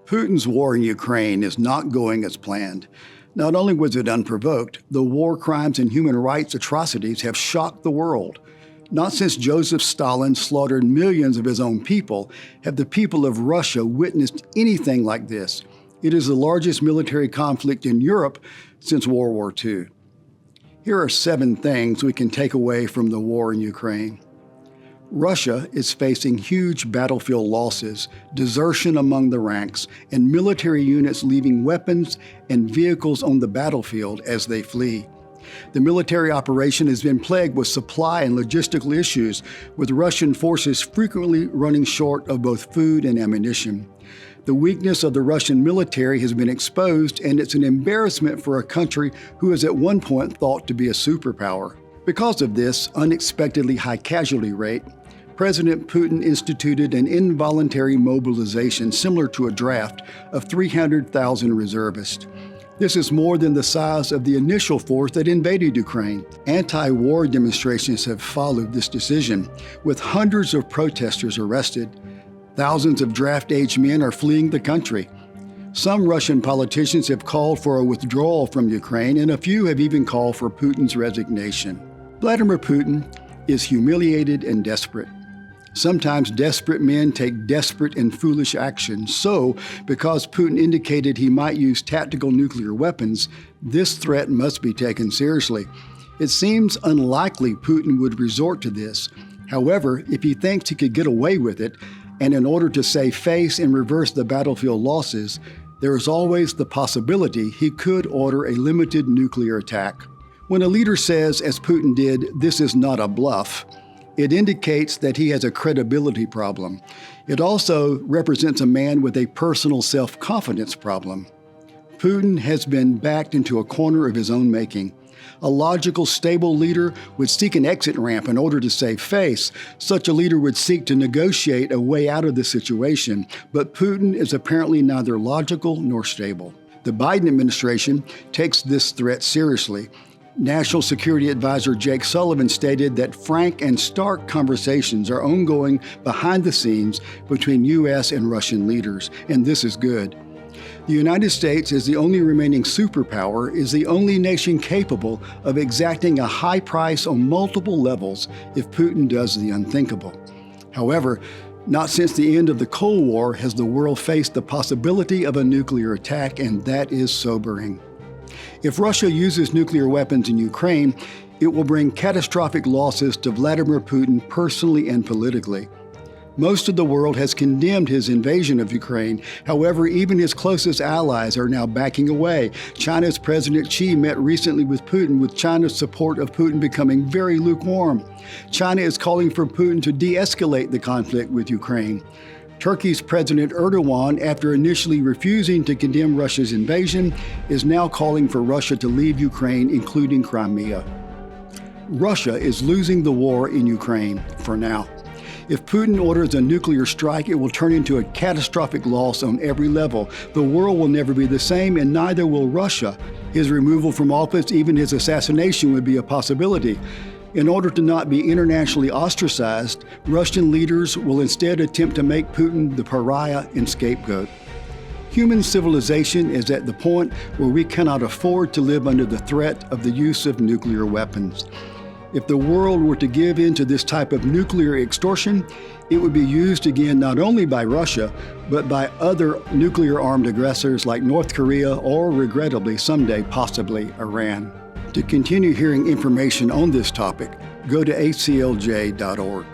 Putin's war in Ukraine is not going as planned. Not only was it unprovoked, the war crimes and human rights atrocities have shocked the world. Not since Joseph Stalin slaughtered millions of his own people have the people of Russia witnessed anything like this. It is the largest military conflict in Europe since World War II. Here are 7 things we can take away from the war in Ukraine. Russia is facing huge battlefield losses, desertion among the ranks, and military units leaving weapons and vehicles on the battlefield as they flee. The military operation has been plagued with supply and logistical issues, with Russian forces frequently running short of both food and ammunition. The weakness of the Russian military has been exposed, and it's an embarrassment for a country who was at one point thought to be a superpower. Because of this unexpectedly high casualty rate, President Putin instituted an involuntary mobilization similar to a draft of 300,000 reservists. This is more than the size of the initial force that invaded Ukraine. Anti-war demonstrations have followed this decision, with hundreds of protesters arrested. Thousands of draft-age men are fleeing the country. Some Russian politicians have called for a withdrawal from Ukraine, and a few have even called for Putin's resignation. Vladimir Putin is humiliated and desperate. Sometimes desperate men take desperate and foolish action. So, because Putin indicated he might use tactical nuclear weapons, this threat must be taken seriously. It seems unlikely Putin would resort to this. However, if he thinks he could get away with it, and in order to save face and reverse the battlefield losses, there is always the possibility he could order a limited nuclear attack. When a leader says, as Putin did, "This is not a bluff," it indicates that he has a credibility problem. It also represents a man with a personal self-confidence problem. Putin has been backed into a corner of his own making. A logical, stable leader would seek an exit ramp in order to save face. Such a leader would seek to negotiate a way out of the situation, but Putin is apparently neither logical nor stable. The Biden administration takes this threat seriously. National Security Advisor Jake Sullivan stated that frank and stark conversations are ongoing behind the scenes between U.S. and Russian leaders, and this is good. The United States, as the only remaining superpower, is the only nation capable of exacting a high price on multiple levels if Putin does the unthinkable. However, not since the end of the Cold War has the world faced the possibility of a nuclear attack, and that is sobering. If Russia uses nuclear weapons in Ukraine, it will bring catastrophic losses to Vladimir Putin personally and politically. Most of the world has condemned his invasion of Ukraine. However, even his closest allies are now backing away. China's President Xi met recently with Putin, with China's support of Putin becoming very lukewarm. China is calling for Putin to de-escalate the conflict with Ukraine. Turkey's President Erdogan, after initially refusing to condemn Russia's invasion, is now calling for Russia to leave Ukraine, including Crimea. Russia is losing the war in Ukraine for now. If Putin orders a nuclear strike, it will turn into a catastrophic loss on every level. The world will never be the same, and neither will Russia. His removal from office, even his assassination, would be a possibility. In order to not be internationally ostracized, Russian leaders will instead attempt to make Putin the pariah and scapegoat. Human civilization is at the point where we cannot afford to live under the threat of the use of nuclear weapons. If the world were to give in to this type of nuclear extortion, it would be used again not only by Russia, but by other nuclear-armed aggressors like North Korea or, regrettably, someday possibly Iran. To continue hearing information on this topic, go to aclj.org.